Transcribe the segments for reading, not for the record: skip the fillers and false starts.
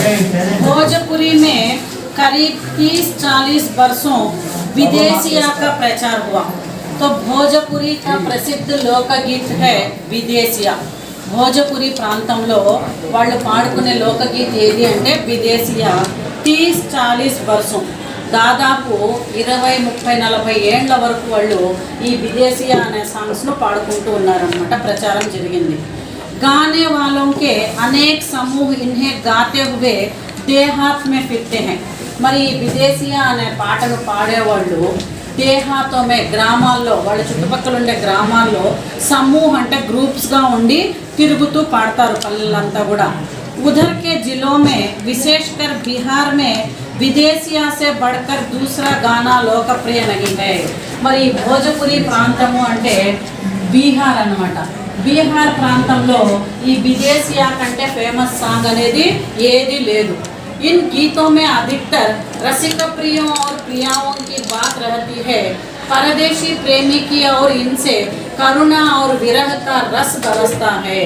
भोजपुरी में करीब 30-40 वर्षों विदेशिया का प्रचार हुआ। तो भोजपुरी का प्रसिद्ध लोकगीत है विदेशिया। భోజపురి ప్రాంతంలో వాళ్ళు పాడుకునే లోకగీత ఏది అంటే విదేశీయ 30-40 వర్షం దాదాపు 20-30-40 ఏళ్ల వరకు వాళ్ళు ఈ విదేశీయ అనే సాంగ్స్ను పాడుకుంటూ ఉన్నారన్నమాట। ప్రచారం జరిగింది। गाने वालों के अनेक समूह इन्हें गाते हुए देहात में फिरते हैं। మరి విదేశీయ అనే పాటలు పాడేవాళ్ళు దేహాతో మే గ్రామాల్లో వాళ్ళ చుట్టుపక్కల ఉండే గ్రామాల్లో సమూహం అంటే గ్రూప్స్గా ఉండి తిరుగుతూ పాడతారు పల్లెలంతా కూడా। उधर के जिलों में विशेषकर बिहार में विदेशिया से बढ़कर दूसरा गाना लोकप्रिय नहीं है। మరి భోజపురి ప్రాంతము అంటే బీహార్ అన్నమాట। బీహార్ ప్రాంతంలో ఈ విదేశీయ కంటే ఫేమస్ సాంగ్ అనేది ఏది లేదు। इन गीतों में अधिकतर रसिक प्रियों और प्रियाओं की बात रहती है। परदेशी प्रेमी की और इनसे करुणा और विरह का रस बरसता है।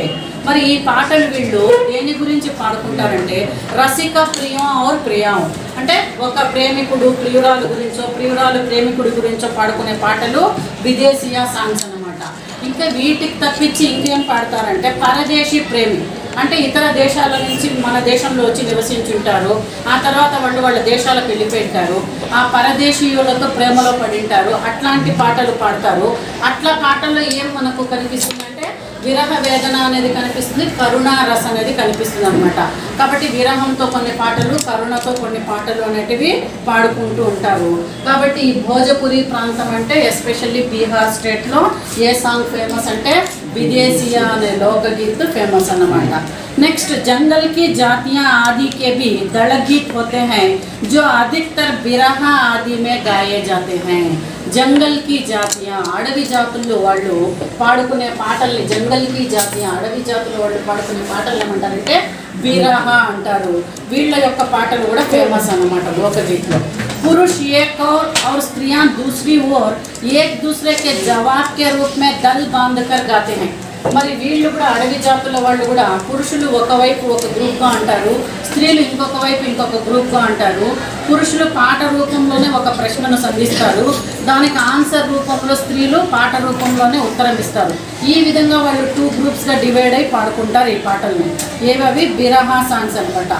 మరి ఈ పాటలు వీళ్ళు దేని గురించి పాడుకుంటారంటే రసిక ప్రియం ఔర్ ప్రియాం అంటే ఒక ప్రేమికుడు ప్రియురాలు గురించో ప్రియురాలు ప్రేమికుడి గురించో పాడుకునే పాటలు విదేశీయ సాంగ్స్ అన్నమాట। ఇంకా వీటికి తప్పించి ఇంకేం పాడతారంటే పరదేశీ ప్రేమి అంటే ఇతర దేశాల నుంచి మన దేశంలో వచ్చి నివసించుంటారు, ఆ తర్వాత వాళ్ళు వాళ్ళ దేశాలకు వెళ్ళిపోయింటారు, ఆ పరదేశీయులతో ప్రేమలో పడింటారు, అట్లాంటి పాటలు పాడతారు। అట్లా పాటల్లో ఏం మనకు కనిపిస్తుందంటే విరహ వేదన అనేది కనిపిస్తుంది, కరుణా రస అనేది కనిపిస్తుంది అన్నమాట। కాబట్టి విరహంతో కొన్ని పాటలు కరుణతో కొన్ని పాటలు అనేటివి పాడుకుంటూ ఉంటారు। కాబట్టి ఈ భోజపురి ప్రాంతం అంటే ఎస్పెషల్లీ బీహార్ స్టేట్లో ఏ సాంగ్ ఫేమస్ అంటే विदेशिया अने लोकगीत फेमस अन्नमाट। नेक्स्ट जंगल की जातियाँ आदि के भी दल गीत होते हैं जो अधिकतर बिरहा आदि में गाए जाते हैं। जंगल की जातियाँ अडवी जातुल्लो वाळ्ळु पाडुकुने पाटल्नि जंगल की जातियाँ अडवी जातुल्लो वाळ्ळु पाडुकुने पाटल्नि ఏమంటారంటే बिरह अंटारू। వీళ్ళ యొక్క పాటలు కూడా ఫేమస్ అన్నమాట లోకగీత్లో। पुरुष एक और स्त्रियां दूसरी ओर एक दूसरे के जवाब के रूप में दल बांध कर गाते हैं। మరి వీళ్ళు కూడా అడవి జాతుల వాళ్ళు కూడా పురుషులు ఒకవైపు ఒక గ్రూప్గా అంటారు, స్త్రీలు ఇంకొక వైపు ఇంకొక గ్రూప్గా అంటారు। పురుషులు పాట రూపంలోనే ఒక ప్రశ్నను సంధిస్తారు, దానికి ఆన్సర్ రూపంలో స్త్రీలు పాట రూపంలోనే ఉత్తరం ఇస్తారు। ఈ విధంగా వాళ్ళు 2 గ్రూప్స్గా డివైడ్ అయి పాడుకుంటారు ఈ పాటల్ని। ఏవవి బిరహా సాంగ్స్ అనమాట।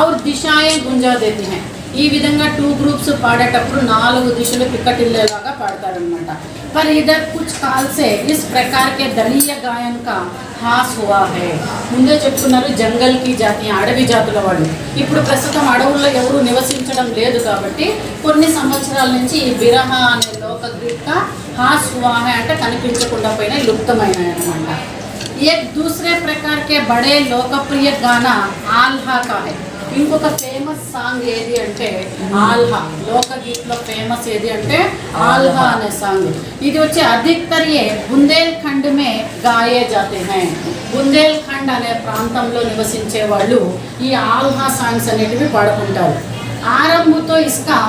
ఔర్ దిశాయే గుంజా దేతి హై। ఈ విధంగా 2 గ్రూప్స్ పాడేటప్పుడు 4 దిశలు పిక్కటిల్లేలాగా పాడతారనమాట। पर इधर कुछ काल से इस प्रकार के दलीय गायन का హాస్ హువా హై। ముందే చెప్తున్నారు జంగల్ కి జాతి అడవి జాతుల వాళ్ళు ఇప్పుడు ప్రస్తుతం అడవుల్లో ఎవరు నివసించడం లేదు కాబట్టి కొన్ని సంవత్సరాల నుంచి ఈ బిరహ అనే లోకగీత హాస్ హువా హై అంటే కనిపించకుండా పోయిన లుప్తమైనాయి అన్నమాట। एक दूसरे प्रकार के बड़े लोकप्रिय गाना आल्हा का है। ఇంకొక ఫేమస్ సాంగ్ ఏది అంటే ఆల్హా। లోకగీత్లో ఫేమస్ ఏది అంటే ఆల్హా అనే సాంగ్। ఇది వచ్చి అధికతర్ ఏ బుందేల్ఖండ్ మే గాయే జాతే హై। బుందేల్ఖండ్ అనే ప్రాంతంలో నివసించే వాళ్ళు ఈ ఆల్హా సాంగ్స్ అనేటివి పాడుకుంటారు। ఆరంభంతో ఇస్కా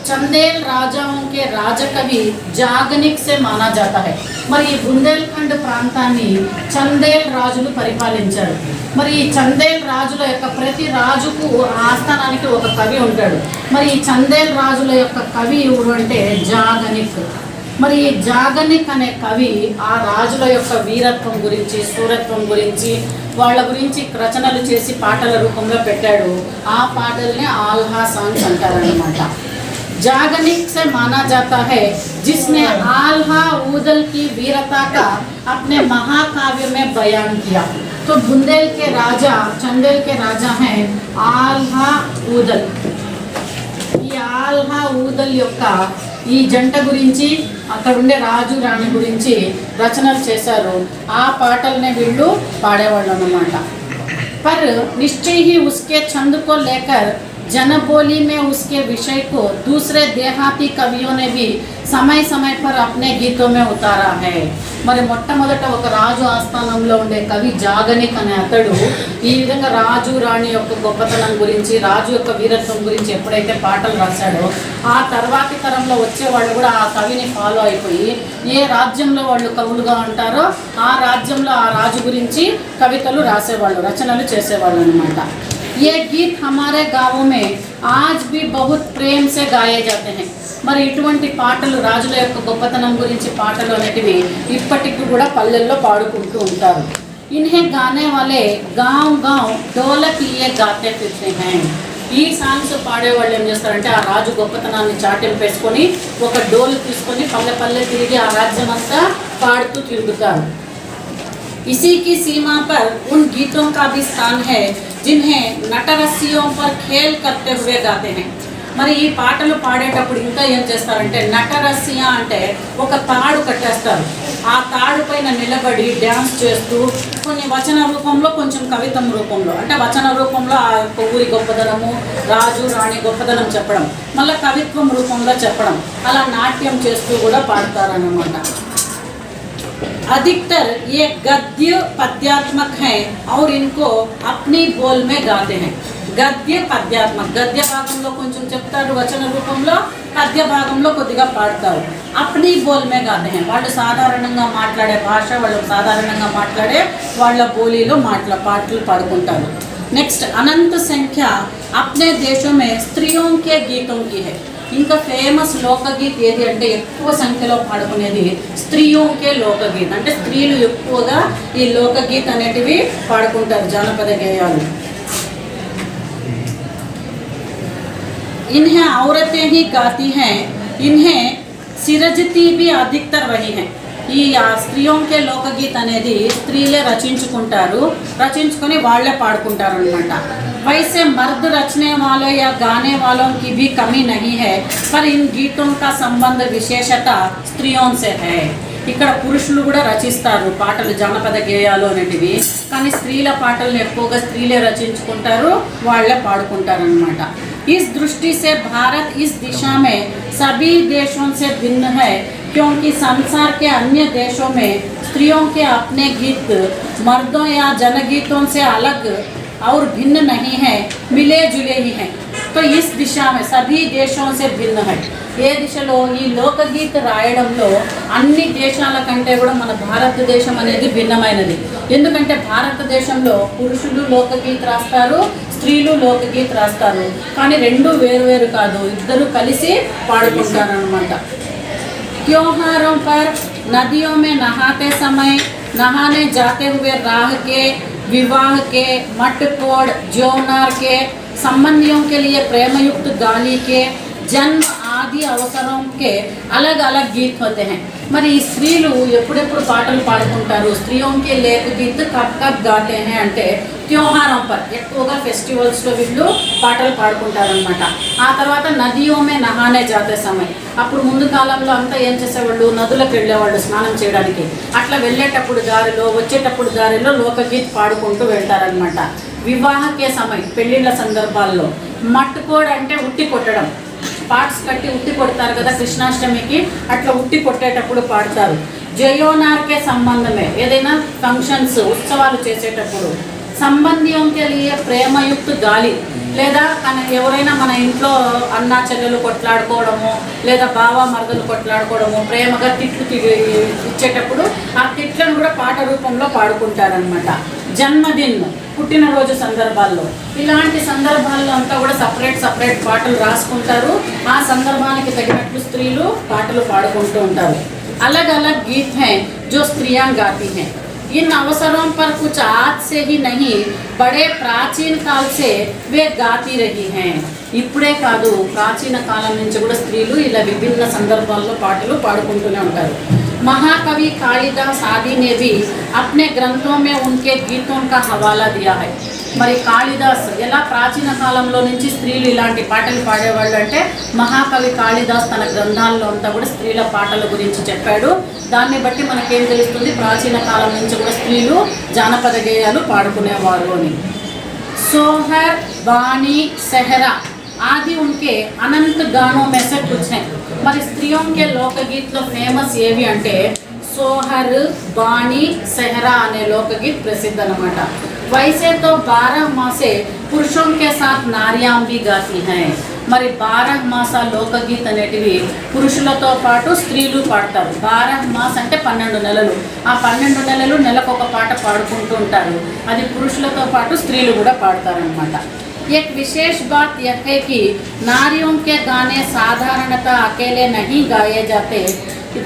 चंदेल राजाओं के राजकवि जागनिक से माना जाता है। మరి ఈ బుందేల్ఖండ్ ప్రాంతాన్ని చందేల్ రాజులు పరిపాలించారు। మరి ఈ చందేల్ రాజుల యొక్క ప్రతి రాజుకు ఆస్థానానికి ఒక కవి ఉంటాడు। మరి ఈ చందేల్ రాజుల యొక్క కవి ఎవరు అంటే జాగనిక్। మరి ఈ జాగనిక్ అనే కవి ఆ రాజుల యొక్క వీరత్వం గురించి శూరత్వం గురించి వాళ్ళ గురించి రచనలు చేసి పాటల రూపంలో పెట్టాడు। ఆ పాటల్ని ఆల్హా సాంగ్స్ అంటారన్నమాట। जागनिक से माना जाता है जिसने आल्हा ऊदल की वीरता का अपने महाकाव्य में बयान किया। तो बुंदेल के राजा चंदेल के राजा हैं आल्हा ऊदल। ఈ ఆల్హా ఊదల్ యొక్క ఈ జంట గురించి అక్కడ ఉండే రాజు రాణి గురించి రచనలు చేశారు। ఆ పాటల్ని వీళ్ళు పాడేవాళ్ళు అన్నమాట। पर निश्चय ही उसके छंद को लेकर जनबोली में उसके विषय को दूसरे देहाती कवियों ने भी समय समय पर अपने गीतों में उतारा है। మరి మొట్టమొదట ఒక రాజు ఆస్థానంలో ఉండే కవి జాగనిక్ అనే అతడు ఈ విధంగా రాజు రాణి యొక్క గొప్పతనం గురించి రాజు యొక్క వీరత్వం గురించి ఎప్పుడైతే పాటలు రాశాడో ఆ తర్వాతి తరంలో వచ్చే వాళ్ళు కూడా ఆ కవిని ఫాలో అయిపోయి ఏ రాజ్యంలో వాళ్ళు కవులుగా ఉంటారో ఆ రాజ్యంలో ఆ రాజు గురించి కవితలు రాసేవాళ్ళు రచనలు చేసేవాళ్ళు అన్నమాట। ये गीत हमारे गाँवों में आज भी बहुत प्रेम से गाए जाते हैं। మరి ఇటువంటి పాటలు రాజుల యొక్క గొప్పతనం గురించి పాటలు అనేటివి ఇప్పటికి కూడా పల్లెల్లో పాడుకుంటూ ఉంటారు। इन्हें गाने वाले गाँव गाँव ढोलक लिए गाते फिरते हैं। ఈ సాంగ్స్ పాడేవాళ్ళు ఏం చేస్తారంటే ఆ రాజు గొప్పతనాన్ని చాటింపేసుకొని ఒక డోలు తీసుకొని పల్లె పల్లె తిరిగి ఆ రాజ్యం అంతా పాడుతూ తిరుగుతారు। इसी की सीमा पर उन गीतों का भी स्थान है जिन्हें नटरस्सियों पर खेल करते हुए गाते हैं। మరి ఈ పాటలు పాడేటప్పుడు ఇంకా ఏం చేస్తారంటే నటరస్య అంటే ఒక తాడు కట్టేస్తారు, ఆ తాడు పైన నిలబడి డ్యాన్స్ చేస్తూ కొన్ని వచన రూపంలో కొంచెం కవితం రూపంలో, అంటే వచన రూపంలో ఆ యొక్క ఊరి గొప్పదనము రాజు రాణి గొప్పదనం చెప్పడం, మళ్ళీ కవిత్వం రూపంలో చెప్పడం, అలా నాట్యం చేస్తూ కూడా పాడతారన్నమాట। अधिकतर ये गद्य पद्यात्मक हैं और इनको अपनी बोल में गाते हैं। గద్య పద్యాత్మక, గద్య భాగంలో కొంచెం చెప్తారు వచన రూపంలో, పద్య భాగంలో కొద్దిగా పాడతారు। అప్నీ బోల్ మే గాతే హై, వాళ్ళు సాధారణంగా మాట్లాడే భాష, వాళ్ళు సాధారణంగా మాట్లాడే వాళ్ళ బోలీలో పాటలు పాడుకుంటారు। నెక్స్ట్ అనంత సంఖ్య అప్నే దేశం మే స్త్రీయోं के गीतों की है। ఇంకా ఫేమస్ లోకగీత్ ఏది అంటే ఎక్కువ సంఖ్యలో పాడుకునేది స్త్రీయోంకే లోకగీత్, అంటే స్త్రీలు ఎక్కువగా ఈ లోకగీత్ అనేటివి పాడుకుంటారు, జానపద గేయాలు। इन्हें औरतें ही गाती हैं, इन्हें सिरजती भी अधिकतर वही हैं। ఈ స్త్రీయోంకే లోకగీత్ అనేది స్త్రీలే రచించుకుంటారు, రచించుకొని వాళ్ళే పాడుకుంటారు అనమాట। वैसे मर्द रचने वालों या गाने वालों की भी कमी नहीं है, पर इन गीतों का संबंध विशेषता स्त्रियों से है। ఇక్కడ పురుషులు కూడా రచిస్తారు పాటలు, జానపద గేయాలు అనేటివి, కానీ స్త్రీల పాటలను ఎక్కువగా స్త్రీలే రచించుకుంటారు, వాళ్ళే పాడుకుంటారు అనమాట। इस दृष्टि से भारत इस दिशा में सभी देशों से भिन्न है, क्योंकि संसार के अन्य देशों में स्त्रियों के अपने गीत मर्दों या जनगीतों से अलग और भिन्न नहीं है, मिले जुले ही हैं। तो इस दिशा में सभी देशों से भिन्न है। ఏ దిశలో ఈ లోకగీత రాయడంలో అన్ని దేశాల కంటే కూడా మన భారతదేశం అనేది భిన్నమైనది। ఎందుకంటే భారతదేశంలో పురుషులు లోకగీత రాస్తారు, స్త్రీలు లోకగీత రాస్తారు, కానీ రెండు వేరు వేరు కాదు, ఇద్దరు కలిసి పాడుకుంటారు అన్నమాట। त्योहारों पर नदियों में नहाते समय, नहाने जाते हुए राह के, विवाह के, मटकोड़ ज्योनार के, संबंधियों के लिए प्रेमयुक्त गाली के, जन्म आदि अवसरों के अलग अलग गीत होते हैं। మరి ఈ స్త్రీలు ఎప్పుడెప్పుడు పాటలు పాడుకుంటారు, స్త్రీయోంకే లేక గీత్ కబ్ కబ్ గాతే हैं అంటే త్యోహారం పర్, ఎక్కువగా ఫెస్టివల్స్లో వీళ్ళు పాటలు పాడుకుంటారనమాట। ఆ తర్వాత నదియో మే నహానే జాతే సమయ్, అప్పుడు ముందు కాలంలో అంతా ఏం చేసేవాళ్ళు, నదులకు వెళ్ళేవాళ్ళు స్నానం చేయడానికి, అట్లా వెళ్ళేటప్పుడు దారిలో వచ్చేటప్పుడు దారిలో లోకగీత్ పాడుకుంటూ వెళ్తారనమాట। వివాహకే సమయ్, పెళ్ళిళ్ళ సందర్భాల్లో, మట్టుకోడ్ అంటే ఉట్టి కొట్టడం, పార్ట్స్ కట్టి ఉట్టి కొడతారు కదా కృష్ణాష్టమికి, అట్లా ఉట్టి కొట్టేటప్పుడు పాడతారు। జయోనార్కే సంబంధమే, ఏదైనా ఫంక్షన్స్ ఉత్సవాలు చేసేటప్పుడు, సంబంధియోంకే లియే ప్రేమయుక్త గాలి, లేదా ఎవరైనా మన ఇంట్లో అన్నా చెల్లెలు కొట్లాడుకోవడము, లేదా బావ మరదలు కొట్లాడుకోవడము, ప్రేమగా తిట్లు ఇచ్చేటప్పుడు ఆ తిట్లను కూడా పాట రూపంలో పాడుకుంటారనమాట। జన్మదిన్, పుట్టినరోజు సందర్భాల్లో, ఇలాంటి సందర్భాల్లో అంతా కూడా సపరేట్ పాటలు రాసుకుంటారు, ఆ సందర్భానికి తగినట్లు స్త్రీలు పాటలు పాడుకుంటూ ఉంటారు। अलग अलग गीत हैं जो स्त्रियां गाती हैं। इन अवसरों पर कुछ आज से ही नहीं, बड़े प्राचीन काल से वे गाती रही हैं। ఇప్పుడే కాదు, ప్రాచీన కాలం నుంచి కూడా స్త్రీలు ఇలా విభిన్న సందర్భాల్లో పాటలు పాడుకుంటూనే ఉంటారు। महाकवि कालिदास आदि ने भी अपने ग्रंथों में उनके गीतों का हवाला दिया है। మరి కాళిదాస్ ఎలా ప్రాచీన కాలంలో నుంచి స్త్రీలు ఇలాంటి పాటలు పాడేవాళ్ళు అంటే మహాకవి కాళిదాస్ తన గ్రంథాల్లో అంతా కూడా స్త్రీల పాటల గురించి చెప్పాడు। దాన్ని బట్టి మనకేం తెలుస్తుంది, ప్రాచీన కాలం నుంచి కూడా స్త్రీలు జానపద గేయాలు పాడుకునేవారు అని। सोहर, बानी, सेहरा आदि उनके अनंत गानों में से कुछ हैं। మరి స్త్రీयों के लोकगीत फेमस ఏవి అంటే సోహర్, బాణి, సెహరా అనే లోకగీత్ ప్రసిద్ధ అన్నమాట। वैसे तो 12 मासे पुरुषों के साथ नारियां भी गाती हैं। మరి 12 మాస లోకగీత్ అనేటివి పురుషులతో పాటు స్త్రీలు పాడతారు। 12 మాస్ అంటే 12 నెలలు, ఆ 12 నెలలు నెలకు ఒక పాట పాడుకుంటూ ఉంటారు, అది పురుషులతో పాటు స్త్రీలు కూడా పాడతారనమాట। एक विशेष बात यह है कि नारियों के गाने साधारणतः अकेले नहीं गाए जाते,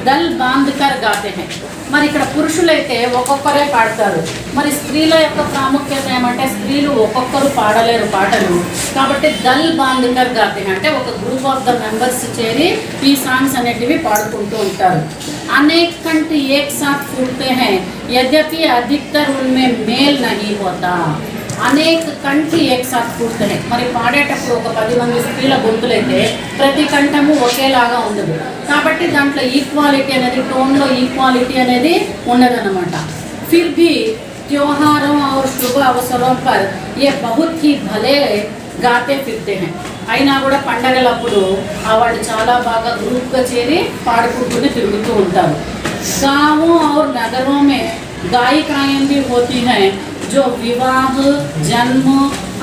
दल बांध कर गाते हैं। మరి ఇక్కడ పురుషులైతే ఒక్కొక్కరే పాడతారు, మరి స్త్రీల యొక్క ప్రాముఖ్యత ఏమంటే స్త్రీలు ఒక్కొక్కరు పాడలేరు పాటలు, కాబట్టి దల్ బాంధకర్ గాతే అంటే ఒక గ్రూప్ ఆఫ్ ద మెంబర్స్ చేరి ఈ సాంగ్స్ అనేటివి పాడుకుంటూ ఉంటారు। అనేक कंठ एक साथ फूटते हैं यद्यपि अधिकतर उनमें मेल नहीं होता। అనేక కంఠి ఏక్ సాత్ ఫూట్తే हैं మరి పాడేటప్పుడు ఒక 10 మంది స్త్రీల గొంతులైతే ప్రతి కంఠము ఒకేలాగా ఉండదు, కాబట్టి దాంట్లో ఈక్వాలిటీ అనేది టోన్లో ఈక్వాలిటీ అనేది ఉండదన్నమాట। फिर भी त्योहारों और शुभ अवसरों पर ये बहुत ही भले गाते फिरते हैं। అయినా కూడా పండగలప్పుడు వాళ్ళు చాలా బాగా గ్రూప్గా చేరి పాడుకుంటూనే తిరుగుతూ ఉంటారు। गाँवों और नगरों में गायिकाएं भी होती हैं जो विवाह, जन्म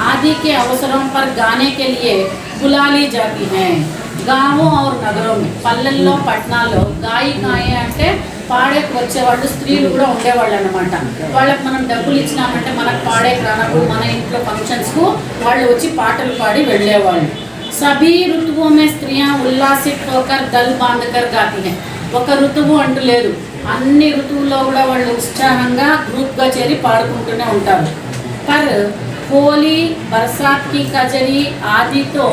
आदि के अवसरों पर गाने के लिए बुला ली जाती हैं। गाँवों और नगरों में పల్లెల్లో పట్టణాల్లో గాయకాయే అంటే పాడేకి వచ్చేవాళ్ళు స్త్రీలు కూడా ఉండేవాళ్ళు అనమాట। వాళ్ళకి మనం డబ్బులు ఇచ్చినామంటే మనకు పాడేకి రానప్పుడు మన ఇంట్లో ఫంక్షన్స్కు వాళ్ళు వచ్చి పాటలు పాడి వెళ్ళేవాళ్ళు। सभी ऋतुओं में स्त्रियां उल्लासित होकर दल बांधकर गाती हैं। ఒక ఋతువు అంటూ లేదు, అన్ని ఋతువుల్లో కూడా వాళ్ళు ఉత్సాహంగా గ్రూప్గా చేరి పాడుకుంటూనే ఉంటారు। पर होली, बरसात की कजरी आदि तो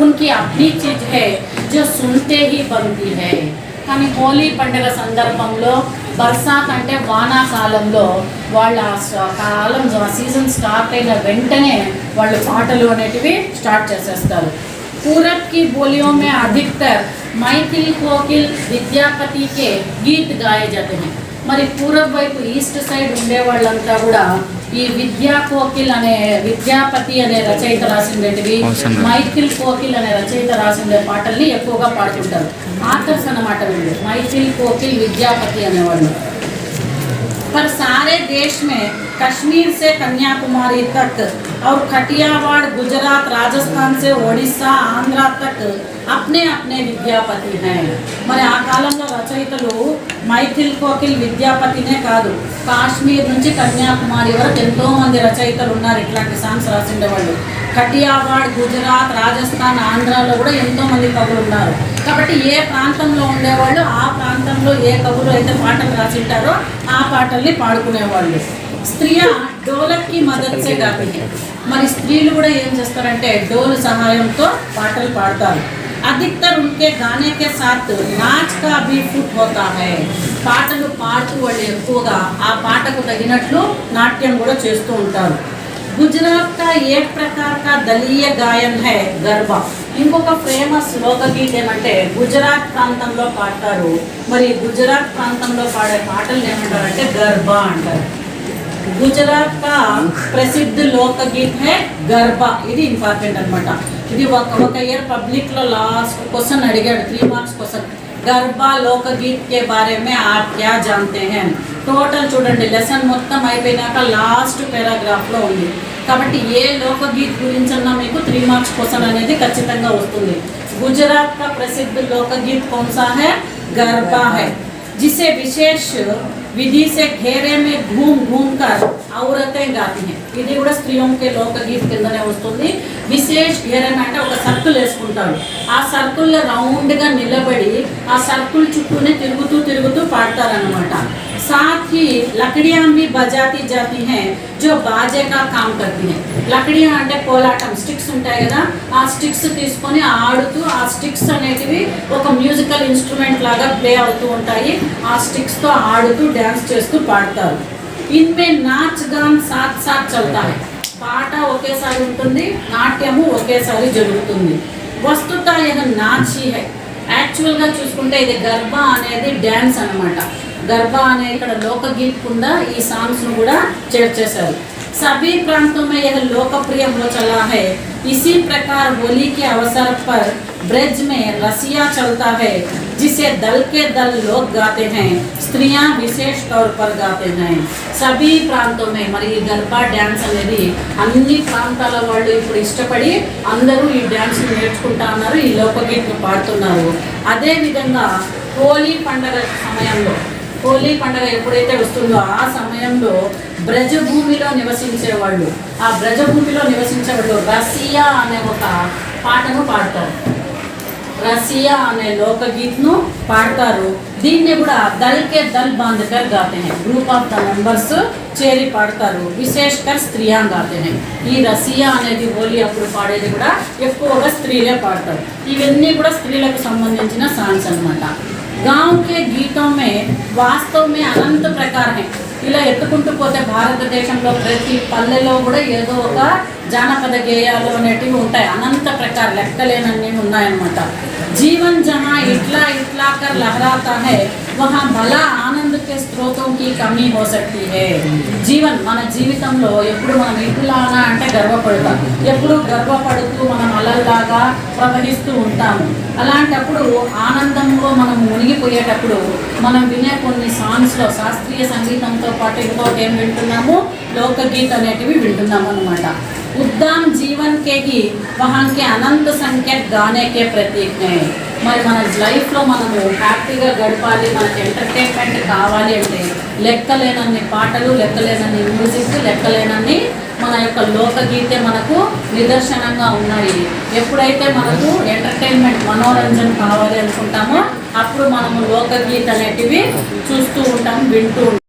उनकी अपनी चीज है जो सुनते ही बनती है। కానీ హోలీ పండుగ సందర్భంలో బర్సాత్ అంటే వానాకాలంలో వాళ్ళ కాలం సీజన్ స్టార్ట్ అయిన వెంటనే వాళ్ళు పాటలు అనేటివి స్టార్ట్ చేసేస్తారు। पूरब की बोलियों में अधिकतर मैथिल कोकिल विद्यापति के गीत गाए जाते हैं। మరి పూరబ్ వైపు ఈస్ట్ సైడ్ ఉండే వాళ్ళంతా కూడా ఈ విద్యా కోకిల్ అనే విద్యాపతి అనే రచయిత రాసిండేటివి, మైథిల్ కోకిల్ అనే రచయిత రాసిండే పాటల్ని ఎక్కువగా పాడుతుంటారు। ఆథర్స్ అన్నమాట వీళ్ళు, మైథిల్ కోకిల్ విద్యాపతి అనేవాళ్ళు। पर सारे देश में कश्मीर से कन्याकुमारी तक और कटियावाड़, गुजरात, राजस्थान से ओडिशा, आंध्र तक अपने अपने విద్యాపతి हैं। మరి ఆ కాలంలో రచయితలు మైథిల్ కోకిల్ విద్యాపతినే కాదు, కాశ్మీర్ నుంచి కన్యాకుమారి వరకు ఎంతో మంది రచయితలు ఉన్నారు ఇట్లాంటి సాంగ్స్ రాసిండేవాళ్ళు। కటియావాడ్, గుజరాత్, రాజస్థాన్, ఆంధ్రాలో కూడా ఎంతో మంది కవులు ఉన్నారు। కాబట్టి ఏ ప్రాంతంలో ఉండేవాళ్ళు ఆ ప్రాంతంలో ఏ కవులు అయితే పాటలు రాసింటారో ఆ పాటల్ని పాడుకునేవాళ్ళు। స్త్రీయా డోలక్ కి మదద్ సే గాती है। మరి స్త్రీలు కూడా ఏం చేస్తారంటే డోలు సహాయంతో పాటలు పాడతారు। अधिकतर उनके गाने के साथ नाच का भी फुट होता है। పాటలు పాడుతూ వాళ్ళు ఎక్కువగా ఆ పాటకు తగినట్లు నాట్యం కూడా చేస్తూ ఉంటారు। गुजरात का एक प्रकार का दलीय गायन है गरबा। ఇంకొక ఫేమస్ లోకగీతం ఏమంటే గుజరాత్ ప్రాంతంలో పాడతారు, మరి గుజరాత్ ప్రాంతంలో పాడే పాటలు ఏమంటారంటే గర్బా అంటారు। గుజరాత్ కా ప్రసిద్ధ లోకగీత హై గర్బా। ఇది ఇంపార్టెంట్ అనమాట। ఇది ఒక ఇయర్ పబ్లిక్ లో లాస్ట్ క్వశ్చన్ అడిగాడు, 3 మార్క్స్ క్వశ్చన్, గర్బా లోకగీత్ కే బారే మే ఆప్ క్యా జాన్తే హై। టోటల్ చూడండి, లెసన్ మొత్తం అయిపోయినాక లాస్ట్ పారాగ్రాఫ్లో ఉంది, కాబట్టి ఏ లోకగీత్ గురించన్నా మీకు 3 మార్క్స్ క్వశ్చన్ అనేది ఖచ్చితంగా వస్తుంది। గుజరాత్ కా ప్రసిద్ధ లోకగీత్ కౌన్ సా హై? గర్బా హై, जिसे विशेष विधि से घेरे में घूम घूम कर औरतें गाती हैं। ఇది కూడా స్త్రీयों के లోకగీత్ కిందనే వస్తుంది। విశేష घेरे అంటే ఒక సర్కిల్ వేసుకుంటారు, ఆ సర్కిల్లో రౌండ్గా నిలబడి ఆ సర్కిల్ చుట్టూనే తిరుగుతూ తిరుగుతూ పాడతారనమాట। साथ ही लकड़ियाँ भी बजाती जाती हैं जो बाजे का काम करती हैं। లకడియా అంటే కోలాటం, స్టిక్స్ ఉంటాయి కదా, ఆ స్టిక్స్ తీసుకొని ఆడుతూ ఆ స్టిక్స్ అనేటివి ఒక మ్యూజికల్ ఇన్స్ట్రుమెంట్ లాగా ప్లే అవుతూ ఉంటాయి, ఆ స్టిక్స్తో ఆడుతూ డ్యాన్స్ చేస్తూ పాడతారు। ఇన్మే నాచ్ గాన్ సాత్ సాత్ చల్తా హై। పాట ఒకేసారి ఉంటుంది, నాట్యము ఒకేసారి జరుగుతుంది। వస్తుత ఇది నాచ్ హీ హై, యాక్చువల్గా చూసుకుంటే ఇది గర్బా అనేది డ్యాన్స్ అనమాట। గర్బా అనే ఇక్కడ లోకగీత్ కింద ఈ సాంగ్స్ను కూడా చేర్చేశారు। सभी प्रांतों में यह लोकप्रिय हो चला है। इसी प्रकार होली के अवसर पर ब्रज में रसिया चलता है, जिसे दल के दल लोग गाते हैं, स्त्रियां विशेष तौर पर गाते हैं। सभी प्रांतों में మరి ఈ గర్బా డ్యాన్స్ అనేది అన్ని ప్రాంతాల వాళ్ళు ఇప్పుడు ఇష్టపడి అందరూ ఈ డ్యాన్స్ నేర్చుకుంటా ఉన్నారు, ఈ లోకగీతను పాడుతున్నారు। అదే విధంగా హోలీ పండుగ సమయంలో హోలీ పండుగ ఎప్పుడైతే వస్తుందో ఆ సమయంలో బ్రజభూమిలో నివసించేవాళ్ళు, ఆ బ్రజభూమిలో నివసించేవాళ్ళు రసియా అనే ఒక పాటను పాడతారు, రసియా అనే లోకగీత్ను పాడతారు. దీన్ని కూడా దల్ కే దల్ బాంధకర్ గాతే हैं, గ్రూప్ ఆఫ్ ద మెంబర్స్ చేరి పాడతారు. విశేషకర్ స్త్రీయా గాతే हैं. ఈ రసియా అనేది హోలీ అప్పుడు పాడేది కూడా ఎక్కువగా స్త్రీలే పాడతారు. ఇవన్నీ కూడా స్త్రీలకు సంబంధించిన సాంగ్స్ అన్నమాట. గాँव के गीतों में वास्तव में అనంత ప్రకార है. ఇలా ఎత్తుకుంటూ పోతే భారతదేశంలో ప్రతి పల్లెలో కూడా ఏదో ఒక జానపద గేయాలు అనేటివి ఉంటాయి. అనంత ప్రకార లెక్కలేనన్నీ ఉన్నాయన్నమాట. जीवन जहाँ इटला इटला कर लहराता है वहाँ भला आनंद के स्रोतों की कमी हो सकती है. జీవన్ మన జీవితంలో ఎప్పుడు మనం ఇట్లానా అంటే గర్వపడతాం, ఎప్పుడు గర్వపడుతూ మనం అలల్లాగా ప్రవహిస్తూ ఉంటాము. అలాంటప్పుడు ఆనందంలో మనం మునిగిపోయేటప్పుడు మనం వినే కొన్ని సాంగ్స్లో శాస్త్రీయ సంగీతంతో పాటు ఇంకోటి ఏం వింటున్నాము, లోకగీత్ అనేటివి వింటున్నాము అనమాట. ఉద్దాం జీవన్ కే హి వహాం కే అనంత సంఖ్య గానే కే ప్రతీక్ హై. మరి మన లైఫ్లో మనము హ్యాపీగా గడపాలి, మనకి ఎంటర్టైన్మెంట్ కావాలి అంటే లెక్కలేనన్ని పాటలు, లెక్కలేనన్ని మ్యూజిక్, లెక్కలేనన్ని మన యొక్క లోకగీతే మనకు నిదర్శనంగా ఉన్నాయి. ఎప్పుడైతే మనకు ఎంటర్టైన్మెంట్ మనోరంజన కావాలి అనుకుంటామో అప్పుడు మనము లోకగీత అనేటివి చూస్తూ ఉంటాం, వింటూ ఉంటాం.